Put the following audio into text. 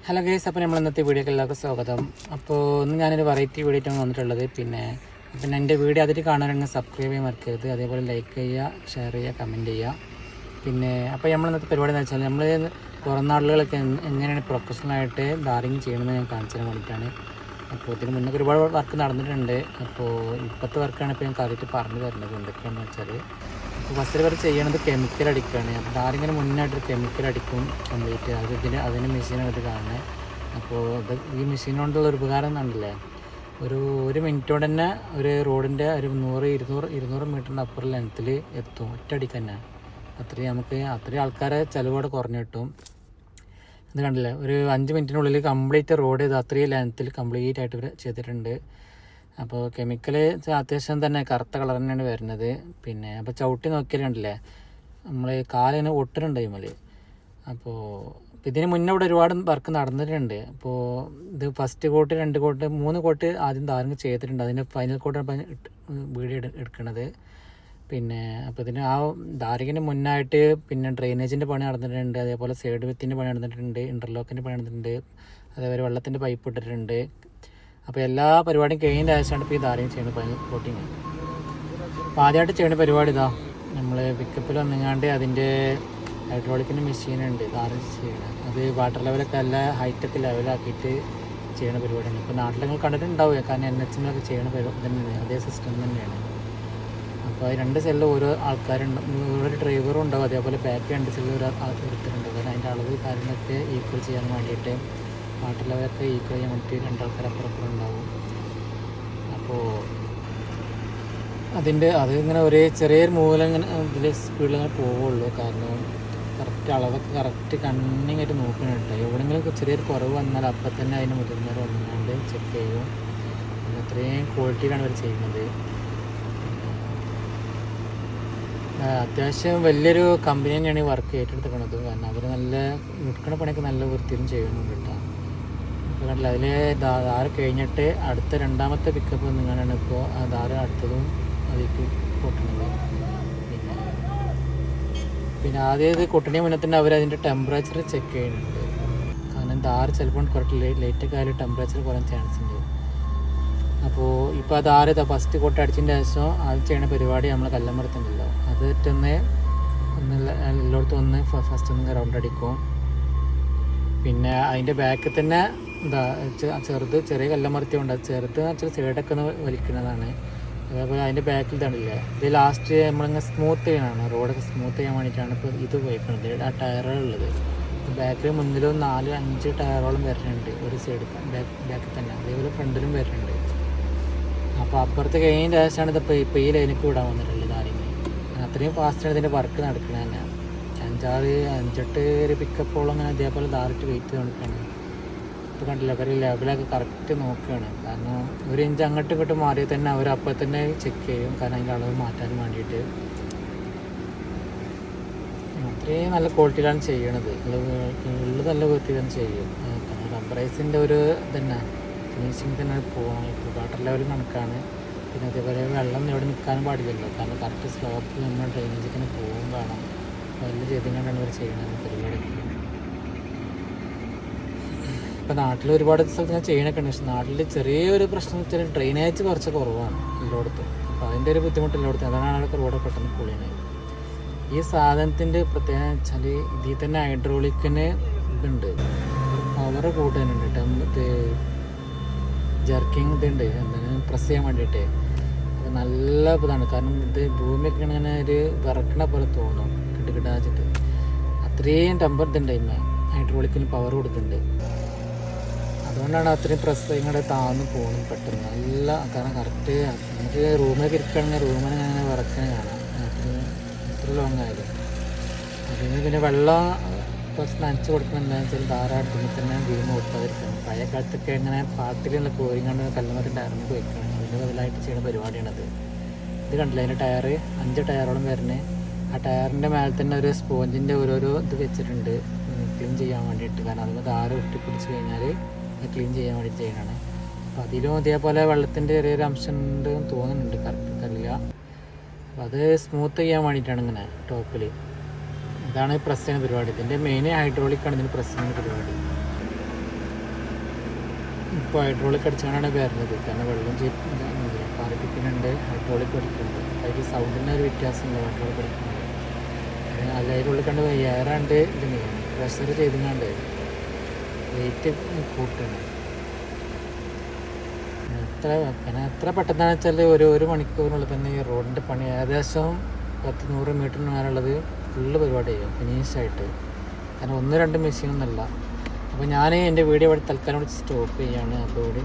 Hello guys, അപ്പോൾ നമ്മൾ ഇന്നത്തെ വീഡിയോക്ക് എല്ലാവർക്കും സ്വാഗതം. അപ്പോൾ ഇന്ന് ഞാനൊരു വെറൈറ്റി വീഡിയോ ആയിട്ടാണ് വന്നിട്ടുള്ളത്. പിന്നെ എൻ്റെ വീഡിയോ അതിൽ കാണാനാണെങ്കിൽ സബ്സ്ക്രൈബ് ചെയ്യാൻ മറക്കരുത്. അതേപോലെ ലൈക്ക് ചെയ്യുക, ഷെയർ ചെയ്യുക, കമൻറ്റ് ചെയ്യുക. പിന്നെ അപ്പോൾ നമ്മൾ ഇന്നത്തെ പരിപാടി എന്ന് വെച്ചാൽ നമ്മൾ പുറം നാടുകളൊക്കെ എങ്ങനെയാണ് പ്രൊഫഷണലായിട്ട് ഡാറിങ് ചെയ്യണമെന്ന് ഞാൻ കാണിച്ചു തരാൻ വേണ്ടിയിട്ടാണ്. അപ്പോൾ ഇതിന് മുന്നേ ഒരുപാട് വർക്ക് നടന്നിട്ടുണ്ട്. അപ്പോൾ ഇപ്പോഴത്തെ വർക്കാണ് ഇപ്പോൾ ഞാൻ കാര്യമായിട്ട് പറഞ്ഞു തരുന്നത്. എന്തൊക്കെയാണെന്ന് വെച്ചാൽ അപ്പോൾ ഫസ്റ്റ് വർക്ക് ചെയ്യണത് കെമിക്കൽ അടിക്കുകയാണ്. അപ്പോൾ ഡാറിങ്ങിന് മുന്നായിട്ടൊരു കെമിക്കൽ അടിക്കും കംപ്ലീറ്റ്. അതിന് മെഷീനാണ് ഇത് കാണുന്നത്. അപ്പോൾ ഈ മെഷീൻ കൊണ്ടുള്ള ഒരു ഉപകാരം എന്നുണ്ടല്ലേ, ഒരു മിനിറ്റ് കൊണ്ട് തന്നെ ഒരു റോഡിൻ്റെ ഒരു 100-200 മീറ്ററിൻ്റെ അപ്പുറം ലെങ്ത്തിൽ എത്തും ഒറ്റയടിക്ക് തന്നെ. അത്രയും ആൾക്കാരെ ചിലവോടെ കുറഞ്ഞു കിട്ടും. ഇത് കണ്ടില്ലേ, ഒരു 5 മിനിറ്റിനുള്ളിൽ കംപ്ലീറ്റ് റോഡ് ഇത് അത്രയും ലെങ്ത്തിൽ കംപ്ലീറ്റ് ആയിട്ട് ഇവർ ചെയ്തിട്ടുണ്ട്. അപ്പോൾ കെമിക്കൽ അത്യാവശ്യം തന്നെ കറുത്ത കളർ തന്നെയാണ് വരുന്നത്. പിന്നെ അപ്പോൾ ചവിട്ടി നോക്കിയാൽ കണ്ടില്ലേ, നമ്മൾ കാലിന് ഒട്ടുന്നുണ്ട് ഇതിൽ. അപ്പോൾ ഇതിന് മുന്നേ ഇവിടെ ഒരുപാട് വർക്ക് നടന്നിട്ടുണ്ട്. അപ്പോൾ ഇത് ഫസ്റ്റ് കോട്ട്, 2 കോട്ട്, 3 കോട്ട് ആദ്യം ധാരണ ചെയ്തിട്ടുണ്ട്. അതിൻ്റെ ഫൈനൽ കോട്ടാണ് വീഡിയോ എടുക്കുന്നത്. പിന്നെ അപ്പോൾ ഇതിന് ആ ധാരികിന് മുന്നായിട്ട് പിന്നെ ഡ്രെയിനേജിൻ്റെ പണി നടന്നിട്ടുണ്ട്. അതേപോലെ സൈഡ് വിത്തിൻ്റെ പണി നടന്നിട്ടുണ്ട്, ഇൻ്റർലോക്കിൻ്റെ പണി നടന്നിട്ടുണ്ട്, അതേപോലെ വെള്ളത്തിൻ്റെ പൈപ്പ് ഇട്ടിട്ടുണ്ട്. അപ്പോൾ എല്ലാ പരിപാടിയും കഴിഞ്ഞ ആവശ്യമാണ് ഇപ്പോൾ ഈ ധാരയും ചെയ്യുന്നത്, ഫൈനൽ കോട്ടിങ്. അപ്പോൾ ആദ്യമായിട്ട് ചെയ്യുന്ന പരിപാടി ഇതാ, നമ്മൾ പിക്കപ്പിൽ വന്നെങ്ങാണ്ട് അതിൻ്റെ ഹൈഡ്രോളിക്കിൻ്റെ മെഷീനുണ്ട് ധാരം ചെയ്യണം. അത് വാട്ടർ ലെവലൊക്കെ നല്ല ഹൈറ്റൊക്കെ ലെവലാക്കിയിട്ട് ചെയ്യുന്ന പരിപാടിയാണ്. ഇപ്പോൾ നാട്ടിൽ നിങ്ങൾ കണ്ടിട്ടുണ്ടാവുക, കാരണം NHMലൊക്കെ ചെയ്യുന്ന തന്നെയാണ്, അതേ സിസ്റ്റം തന്നെയാണ്. അപ്പോൾ 2 സെല്ലിൽ ഓരോ ആൾക്കാരുണ്ട്, ഓരോ ഡ്രൈവറും ഉണ്ടാവും. അതേപോലെ ബാക്ക് 2 സെല്ലിൽ ഒരു എടുത്തിട്ടുണ്ട്. കാരണം അതിൻ്റെ അളവ് കാര്യങ്ങളൊക്കെ ഈക്വൽ ചെയ്യാൻ വേണ്ടിയിട്ട്, വാട്ടർ ലെവലൊക്കെ ഈക്വൽ ചെയ്യാൻ വേണ്ടിയിട്ട് 2 ആൾക്കാർ അപ്പുറം ഉണ്ടാവും. അപ്പോൾ അതിങ്ങനെ ഒരേ ചെറിയൊരു മൂലം ഇങ്ങനെ ഇതിൽ സ്പീഡിൽ അങ്ങനെ പോവുള്ളൂ. കാരണം കറക്റ്റ് അളവൊക്കെ കറക്റ്റ് കണ്ണിങ്ങായിട്ട് നോക്കണുണ്ട്. എവിടെയെങ്കിലും ചെറിയൊരു കുറവ് വന്നാൽ അപ്പം തന്നെ അതിന് മുതിർന്നവർ വന്നുകൊണ്ട് ചെക്ക് ചെയ്യും. അത്രയും ക്വാളിറ്റിയിലാണ് അവർ ചെയ്യുന്നത്. അത്യാവശ്യം വലിയൊരു കമ്പനി തന്നെയാണ് ഈ വർക്ക് ഏറ്റെടുത്തിരിക്കുന്നത്. കാരണം അവർ നല്ല എടുക്കുന്ന പണിയൊക്കെ നല്ല വൃത്തിയിലും ചെയ്യുന്നുണ്ട് കേട്ടോ. ഇപ്പോൾ കണ്ടില്ല, അതിൽ ധാര കഴിഞ്ഞിട്ട് അടുത്ത 2ാമത്തെ പിക്കപ്പ് നിങ്ങളാണ് ഇപ്പോൾ ആ ധാര അടുത്തതും അതിലേക്ക് കൊട്ടുന്നത്. പിന്നെ ആദ്യം ഇത് കൊട്ടിന് മുന്നേ തന്നെ അവർ അതിൻ്റെ ടെമ്പറേച്ചർ ചെക്ക് ചെയ്യുന്നുണ്ട്. കാരണം ധാര ചിലപ്പോൾ കുറച്ച് ലേറ്റൊക്കെ ആയാലും ടെമ്പറേച്ചർ കുറയാൻ ചാൻസ് ഉണ്ട്. അപ്പോൾ ഇപ്പോൾ ആ ധാര ഫസ്റ്റ് കൊട്ട് അടിച്ചതിൻ്റെ ശേഷം അത് ചെയ്യുന്ന പരിപാടി നമ്മൾ കല്ലമ്പറത്തുണ്ടല്ലോ, അതിട്ടൊന്ന് എല്ലായിടത്തും ഒന്ന് ഫസ്റ്റ് ഒന്ന് റൗണ്ട് അടിക്കും. പിന്നെ അതിൻ്റെ ബാക്കിൽ തന്നെ എന്താ ചെറിയ കല്ലമർത്തി ഉണ്ട്. അത് ചെറുത് വെച്ചാൽ സൈഡൊക്കെ ഒന്ന് വലിക്കുന്നതാണ്. അതേപോലെ അതിൻ്റെ ബാക്കിൽ തന്നില്ലേ, ഇത് ലാസ്റ്റ് നമ്മളിങ്ങനെ സ്മൂത്ത് ചെയ്യാനാണ്, റോഡൊക്കെ സ്മൂത്ത് ചെയ്യാൻ വേണ്ടിയിട്ടാണ് ഇപ്പോൾ ഇത് ഉപയോഗിക്കുന്നത്. ആ ടയറുകളുള്ളത് ബാക്കിൽ മുന്നിലും 4-5 ടയറോളം വരുന്നുണ്ട് ഒരു സൈഡ് ബാക്കിൽ തന്നെ. അതേപോലെ ഫ്രണ്ടിലും വരുന്നുണ്ട്. അപ്പോൾ അപ്പുറത്ത് കഴിഞ്ഞ ശേഷമാണ് ഇതിപ്പോൾ ഈ ലൈനിക്ക് വിടാൻ വന്നിട്ടുള്ളത് ആരെങ്കിലും. അത്രയും ഫാസ്റ്റാണ് ഇതിൻ്റെ വർക്ക് നടക്കുന്നത് തന്നെ. 5-8 ഒരു പിക്കപ്പോളം അങ്ങനെ അതേപോലെ ധാരിട്ട് വെയിറ്റ് ചെയ്ത് കൊടുക്കുകയാണ്. ഇപ്പോൾ കണ്ടില്ല, അവർ ലെവലൊക്കെ കറക്റ്റ് നോക്കുകയാണ്. കാരണം 1 ഇഞ്ച് അങ്ങോട്ടും ഇങ്ങോട്ടും മാറിയാൽ തന്നെ അവർ അപ്പം തന്നെ ചെക്ക് ചെയ്യും, കാരണം അതിൻ്റെ അളവ് മാറ്റാൻ വേണ്ടിയിട്ട്. അത്രയും നല്ല ക്വാളിറ്റിയിലാണ് ചെയ്യണത്. ഉള്ളത് നല്ല വൃത്തിയിലാണ് ചെയ്യും. റബ്ബറൈസിൻ്റെ ഒരു തന്നെ ഫിനിഷിങ് തന്നെ പോകണം. ഇപ്പോൾ വാട്ടർ ലെവൽ കണക്കാണ്. പിന്നെ അതേപോലെ വെള്ളം ഇവിടെ നിൽക്കാനും പാടില്ലല്ലോ, കാരണം കറക്റ്റ് സ്ലോപ്പ് നമ്മൾ ഡ്രെയിനേജ് തന്നെ പോകും വേണം. അപ്പോൾ എല്ലാം ചെയ്തുകൊണ്ടാണ് ഇവർ ചെയ്യുന്നത് പരിപാടിയൊക്കെ. ഇപ്പോൾ നാട്ടിൽ ഒരുപാട് സ്ഥലത്ത് ഞാൻ ചെയ്യണൊക്കെ ഉണ്ട്. പക്ഷേ നാട്ടിൽ ചെറിയൊരു പ്രശ്നം എന്ന് വെച്ചാൽ ഡ്രെയിനേജ് കുറച്ച് കുറവാണ് എല്ലായിടത്തും. അപ്പോൾ അതിൻ്റെ ഒരു ബുദ്ധിമുട്ട് എല്ലായിടത്തും. അതാണ് ആളൊക്കെ റോഡ് പെട്ടെന്ന് പൊളിയണത്. ഈ സാധനത്തിൻ്റെ പ്രത്യേകത വെച്ചാൽ ഇതിൽ തന്നെ ഹൈഡ്രോളിക്കിന് ഇതുണ്ട്, പവർ കൂട്ടാനുണ്ട്, ജർക്കിങ് ഇതുണ്ട്, എന്താണ് പ്രസ് ചെയ്യാൻ വേണ്ടിയിട്ട്. അത് നല്ല ഇതാണ്. കാരണം ഇത് ഭൂമിയൊക്കെ ഇങ്ങനെ ഒരു വിറക്കണ പോലെ തോന്നും, കിട്ടാച്ചിട്ട്. അത്രയും ടെമ്പർ ഇതുണ്ട് ഇന്ന് ഹൈഡ്രോളിക്കിന് പവർ കൊടുക്കുന്നുണ്ട്. അതുകൊണ്ടാണ് അത്രയും പ്രസ് ഇങ്ങോട്ട് താഴ്ന്നു പോകുന്നത് പെട്ടെന്ന്. നല്ല കാരണം കറക്റ്റ് നമുക്ക് റൂമിലൊക്കെ ഇരിക്കുകയാണെങ്കിൽ റൂമിനെ അങ്ങനെ വിറക്കാൻ കാണാം. എത്ര ലോങ് ആയാലും അതിന് പിന്നെ വെള്ളം കുറച്ച് നനച്ച് കൊടുക്കണമെന്ന് വെച്ചാൽ ധാരാളത്തിൽ തന്നെ വീണ് കൊടുക്കാതിരിക്കണം. പഴയ കാലത്തൊക്കെ ഇങ്ങനെ പാട്ടിലുള്ള കോരിങ്ങാണ്ട് കല്ലുമരത്തിൻ്റെ അരമ്പ് വയ്ക്കണം. അതിൻ്റെ ബദലായിട്ട് ചെയ്യുന്ന പരിപാടിയാണത്. ഇത് കണ്ടില്ല, അതിൻ്റെ ടയർ 5 ടയറോളം വരുന്നത്. ആ ടയറിൻ്റെ മേലെ തന്നെ ഒരു സ്പോഞ്ചിൻ്റെ ഓരോരോ ഇത് വെച്ചിട്ടുണ്ട് ക്ലീൻ ചെയ്യാൻ വേണ്ടിയിട്ട്. കാരണം അതിന് ധാര ഒട്ടിപ്പിടിച്ച് കഴിഞ്ഞാൽ ക്ലീൻ ചെയ്യാൻ വേണ്ടി ചെയ്യണതാണ്. അപ്പോൾ അതിലും ഇതേപോലെ വെള്ളത്തിൻ്റെ ചെറിയൊരു അംശം ഉണ്ട് തോന്നുന്നുണ്ട്, കറക്റ്റ് അറിയില്ല. അപ്പോൾ അത് സ്മൂത്ത് ചെയ്യാൻ വേണ്ടിയിട്ടാണ് ഇങ്ങനെ ടോപ്പിൽ. ഇതാണ് പ്രസ് ചെയ്യുന്ന പരിപാടി. ഇതിൻ്റെ മെയിൻ ഹൈഡ്രോളിക്കാണ് ഇതിന് പ്രസ് ചെയ്യുന്ന പരിപാടി. ഇപ്പോൾ ഹൈഡ്രോളിക് അടിച്ചാണ് വരുന്നത്. കാരണം വെള്ളം പാലിപ്പിക്കുന്നുണ്ട്, ഹൈഡ്രോളിക് അടിക്കുന്നുണ്ട്. അതിൽ സൗണ്ടിൻ്റെ ഒരു വ്യത്യാസമുണ്ട് ഹൈഡ്രോളിക് അടിക്കുന്നുണ്ട്. അതിനുള്ളിൽ കണ്ട് ഏറാണ്ട് ഇതിന് പ്രഷർ ചെയ്തുകൊണ്ട് വെയിറ്റ് കൂട്ടണം. എത്ര പെട്ടെന്നാണെന്ന് വെച്ചാൽ ഒരു മണിക്കൂറിനുള്ളിൽ തന്നെ ഈ റോഡിൻ്റെ പണി ഏകദേശം 100 മീറ്ററിന് മേലുള്ളത് ഫുള്ള് പരിപാടി ചെയ്യും ഫിനിഷായിട്ട്. കാരണം 1-2 മെഷീനൊന്നുമല്ല. അപ്പോൾ ഞാൻ എൻ്റെ വീഡിയോ ഇവിടെ തൽക്കാലം സ്റ്റോപ്പ് ചെയ്യുകയാണ്. അപ്പോൾ ഇവിടെ